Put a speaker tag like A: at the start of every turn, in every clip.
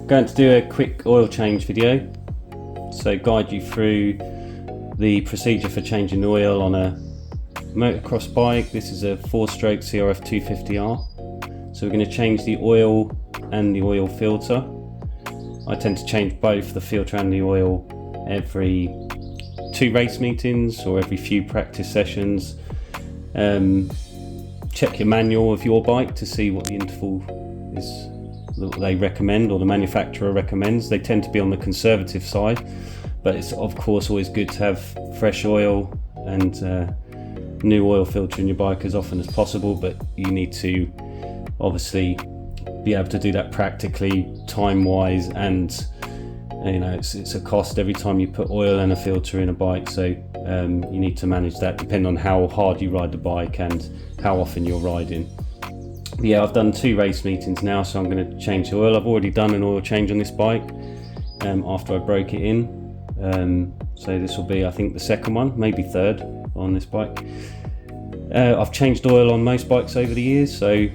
A: Going to do a quick oil change video, so guide you through the procedure for changing the oil on a motocross bike. This is a 4-stroke CRF250R. So we're going to change the oil and the oil filter. I tend to change both the filter and the oil every 2 race meetings or every few practice sessions. Check your manual of your bike to see what the interval is that they recommend, or the manufacturer recommends. They tend to be on the conservative side, but it's of course always good to have fresh oil and new oil filter in your bike as often as possible, but you need to obviously be able to do that practically, time wise, and it's a cost every time you put oil and a filter in a bike, so you need to manage that depending on how hard you ride the bike and how often you're riding. Yeah, I've done 2 race meetings now, so I'm going to change the oil. I've already done an oil change on this bike after I broke it in, so this will be, I think, the second one, maybe third on this bike. I've changed oil on most bikes over the years, so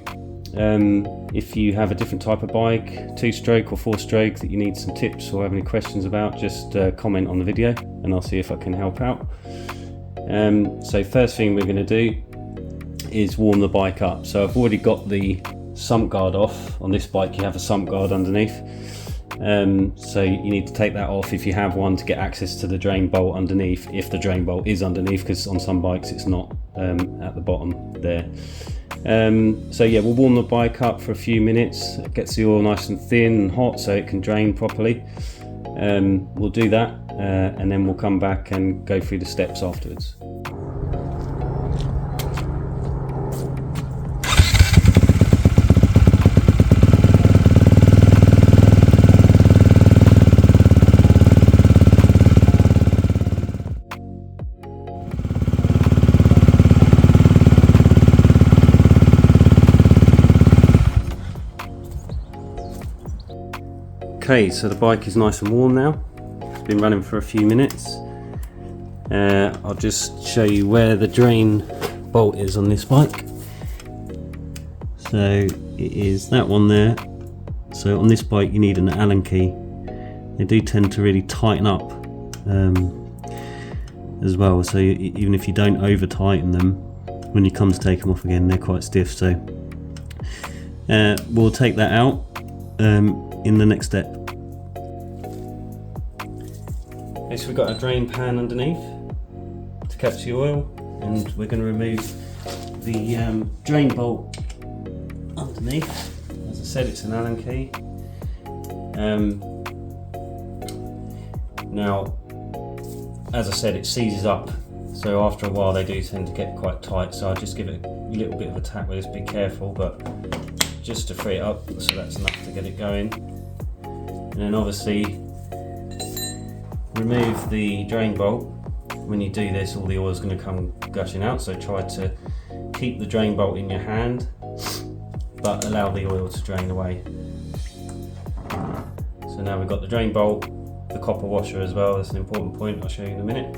A: if you have a different type of bike, 2-stroke or 4-stroke, that you need some tips or have any questions about, just comment on the video and I'll see if I can help out. So first thing we're going to do is warm the bike up. So I've already got the sump guard off. On this bike you have a sump guard underneath, so you need to take that off if you have one to get access to the drain bolt underneath, if the drain bolt is underneath, because on some bikes it's not at the bottom there. So yeah, we'll warm the bike up for a few minutes. It gets the oil nice and thin and hot so it can drain properly. We'll do that and then we'll come back and go through the steps afterwards. Okay, so the bike is nice and warm now. It's been running for a few minutes. I'll just show you where the drain bolt is on this bike. So it is that one there. So on this bike you need an Allen key. They do tend to really tighten up as well, so even if you don't over tighten them, when you come to take them off again they're quite stiff. So we'll take that out in the next step. Okay, so we've got a drain pan underneath to catch the oil, and we're going to remove the drain bolt underneath. As I said, it's an Allen key. Now, as I said, it seizes up, so after a while they do tend to get quite tight, so I'll just give it a little bit of a tap with this. Be careful, but just to free it up, so that's enough to get it going. And then obviously remove the drain bolt. When you do this, all the oil is going to come gushing out, so try to keep the drain bolt in your hand but allow the oil to drain away. So now we've got the drain bolt, the copper washer as well. That's an important point, I'll show you in a minute.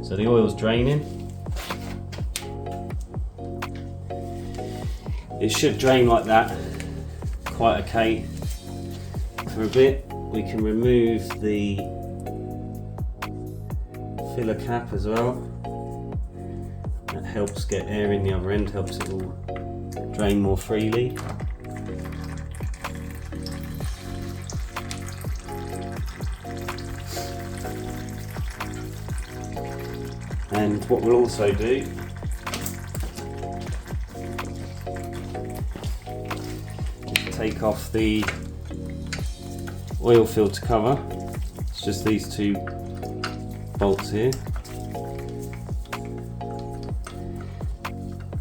A: So the oil's draining. It should drain like that, quite okay for a bit. We can remove the filler cap as well. That helps get air in the other end, helps it all drain more freely. And what we'll also do is take off the oil filter cover. It's just these 2 bolts here.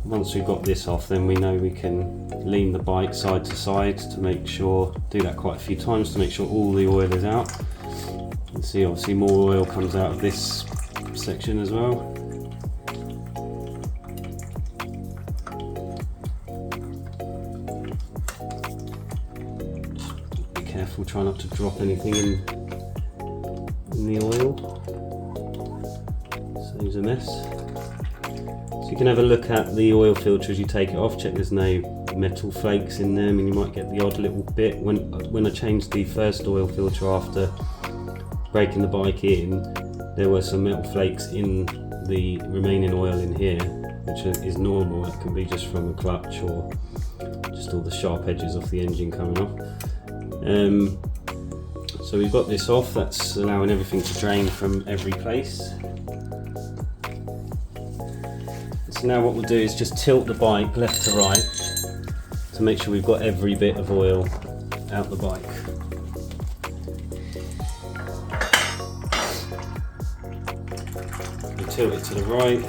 A: Once we've got this off, then we know we can lean the bike side to side to make sure, do that quite a few times to make sure all the oil is out. You can see obviously more oil comes out of this section as well. Be careful, try not to drop anything in the oil. Saves a mess. So you can have a look at the oil filter as you take it off, check there's no metal flakes in them, and you might get the odd little bit. When I changed the first oil filter after breaking the bike in, there were some metal flakes in the remaining oil in here, which is normal. It can be just from the clutch or just all the sharp edges off the engine coming off. So we've got this off, that's allowing everything to drain from every place. So now what we'll do is just tilt the bike left to right to make sure we've got every bit of oil out the bike. We'll tilt it to the right,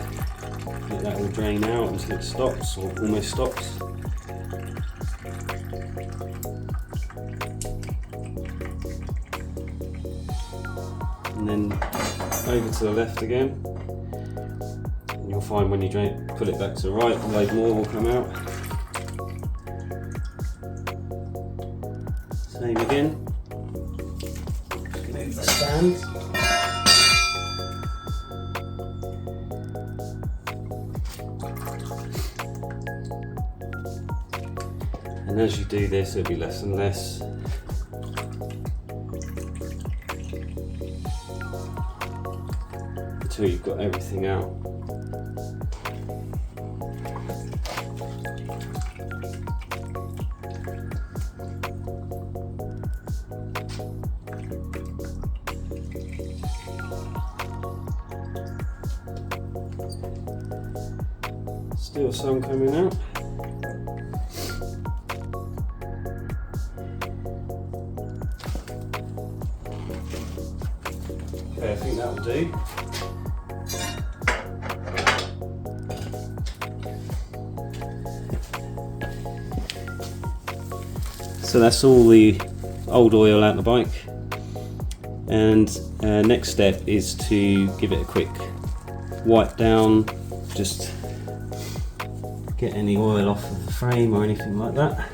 A: let that all drain out until it stops, or almost stops. And then over to the left again. And you'll find when you pull it back to the right, a load more will come out. Same again. Move the stand. And as you do this, it'll be less and less. Until you've got everything out. Still some coming out. Okay, I think that will do. So that's all the old oil out the bike, and next step is to give it a quick wipe down, just get any oil off of the frame or anything like that,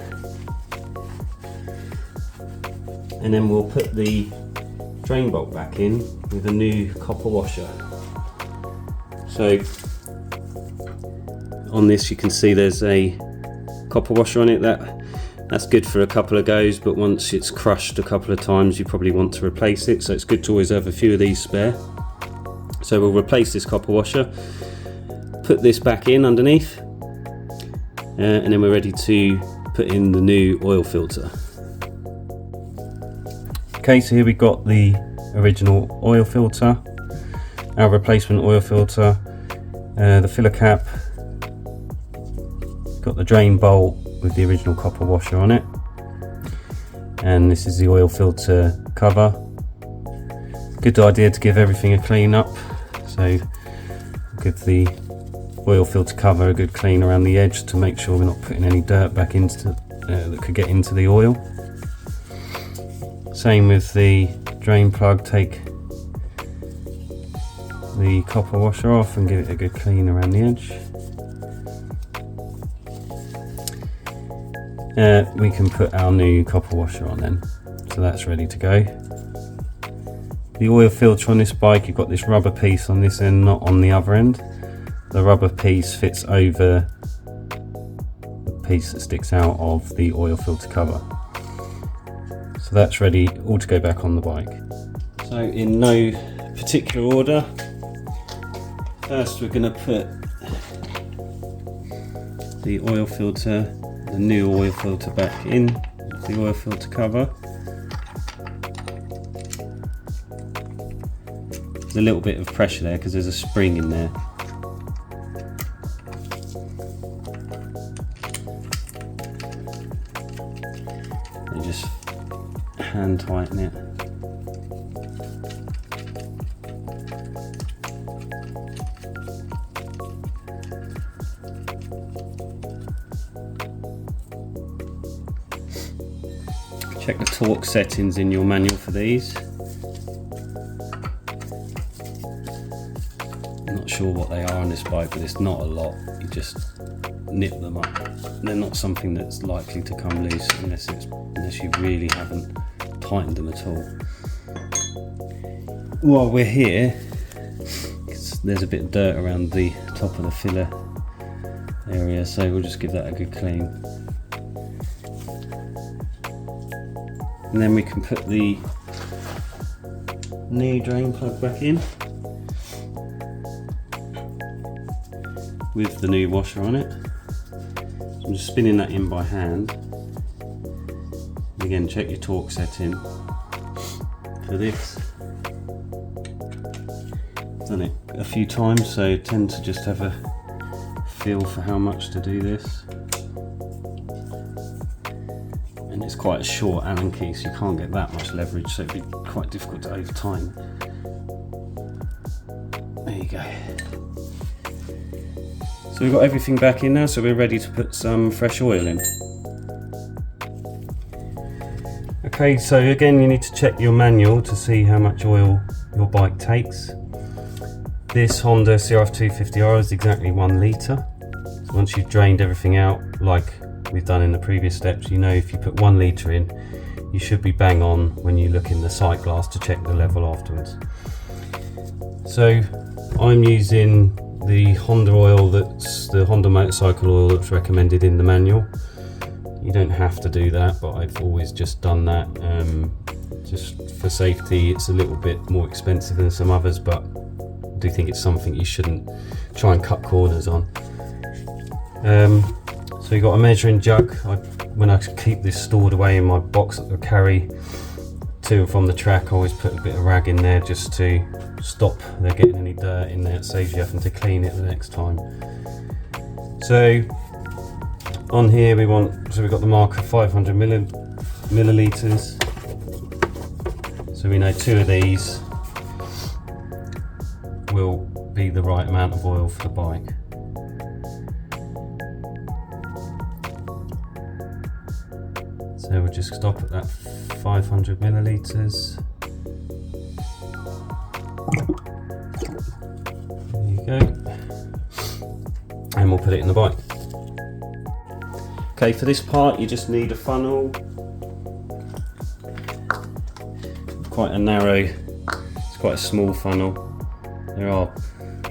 A: and then we'll put the drain bolt back in with a new copper washer. So on this you can see there's a copper washer on it. That's good for a couple of goes, but once it's crushed a couple of times you probably want to replace it, so it's good to always have a few of these spare. So we'll replace this copper washer, put this back in underneath, and then we're ready to put in the new oil filter. Okay, so here we've got the original oil filter, our replacement oil filter, the filler cap, got the drain bolt with the original copper washer on it, and this is the oil filter cover. Good idea to give everything a clean up, so give the oil filter cover a good clean around the edge to make sure we're not putting any dirt back into that could get into the oil. Same with the drain plug, take the copper washer off and give it a good clean around the edge. We can put our new copper washer on then, so that's ready to go. The oil filter on this bike, you've got this rubber piece on this end, not on the other end. The rubber piece fits over the piece that sticks out of the oil filter cover. So that's ready all to go back on the bike. So in no particular order, first we're going to put the oil filter, the new oil filter, back in the oil filter cover. There's a little bit of pressure there because there's a spring in there. And just hand tighten it. Check the torque settings in your manual for these. I'm not sure what they are on this bike, but it's not a lot. You just nip them up. They're not something that's likely to come loose unless you really haven't tightened them at all. While we're here, there's a bit of dirt around the top of the filler area, so we'll just give that a good clean. and then we can put the new drain plug back in with the new washer on it. So I'm just spinning that in by hand. Again, check your torque setting for this. Done it a few times, so I tend to just have a feel for how much to do this. And it's quite a short Allen key, so you can't get that much leverage, so it'd be quite difficult to over time. There you go. So we've got everything back in now, so we're ready to put some fresh oil in. Okay, so again you need to check your manual to see how much oil your bike takes. This Honda CRF250R is exactly 1 litre. So once you've drained everything out, like we've done in the previous steps, you know if you put 1 litre in, you should be bang on when you look in the sight glass to check the level afterwards. So I'm using the Honda oil, that's the Honda motorcycle oil that's recommended in the manual. You don't have to do that, but I've always just done that. Just for safety, it's a little bit more expensive than some others, but I do think it's something you shouldn't try and cut corners on. So you've got a measuring jug. When I keep this stored away in my box that I carry to and from the track, I always put a bit of rag in there just to stop there getting any dirt in there. It saves you having to clean it the next time. So on here we've got the marker 500 millilitres. So we know 2 of these will be the right amount of oil for the bike. So we'll just stop at that 500 millilitres. There you go. And we'll put it in the bike. Okay, for this part you just need a funnel. Quite a narrow, it's quite a small funnel. There are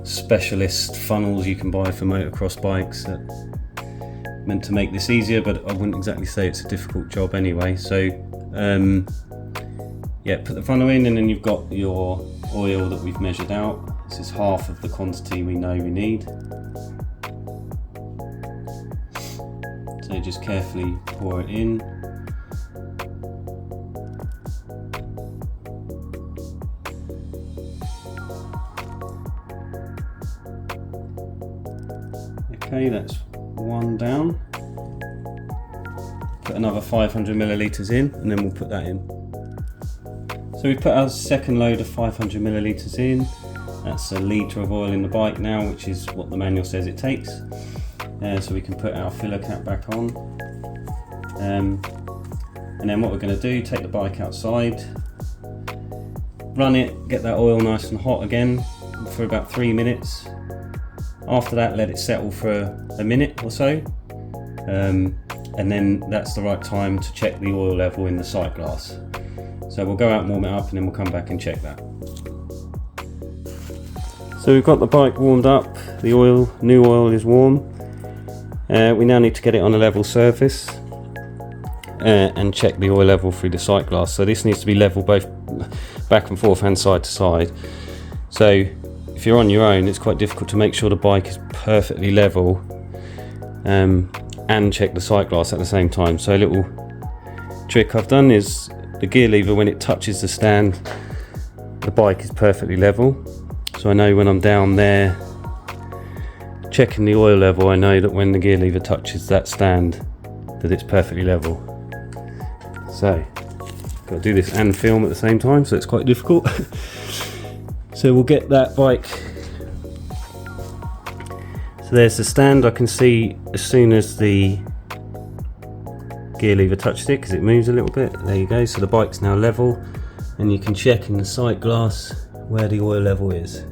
A: specialist funnels you can buy for motocross bikes that are meant to make this easier, but I wouldn't exactly say it's a difficult job anyway. So yeah, put the funnel in, and then you've got your oil that we've measured out. This is half of the quantity we know we need. So just carefully pour it in. Okay, that's 1 down. Put another 500 millilitres in, and then we'll put that in. So we put our second load of 500 millilitres in. That's 1 litre of oil in the bike now, which is what the manual says it takes. So we can put our filler cap back on. And then what we're going to do, take the bike outside, run it, get that oil nice and hot again for about 3 minutes. After that, let it settle for a minute or so, and then that's the right time to check the oil level in the sight glass. So we'll go out and warm it up, and then we'll come back and check that. So we've got the bike warmed up, the new oil is warm. We now need to get it on a level surface and check the oil level through the sight glass. So this needs to be level both back and forth and side to side. So if you're on your own, it's quite difficult to make sure the bike is perfectly level and check the sight glass at the same time. So a little trick I've done is the gear lever, when it touches the stand, the bike is perfectly level. So I know when I'm down there checking the oil level, I know that when the gear lever touches that stand, that it's perfectly level. So got to do this and film at the same time, so it's quite difficult. So we'll get that bike. So there's the stand. I can see as soon as the gear lever touches it, because it moves a little bit. There you go. So the bike's now level, and you can check in the sight glass where the oil level is.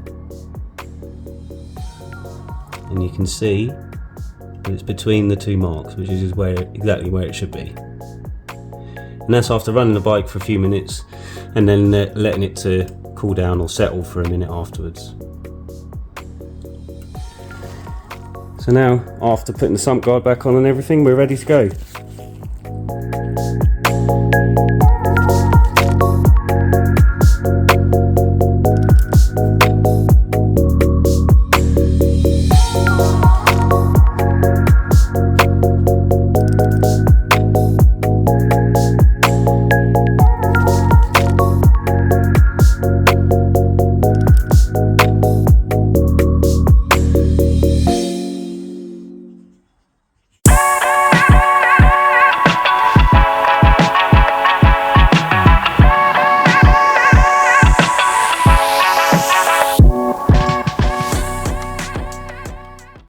A: And you can see that it's between the 2 marks, which is exactly where it should be. And that's after running the bike for a few minutes and then letting it to cool down or settle for a minute afterwards. So now, after putting the sump guard back on and everything, we're ready to go.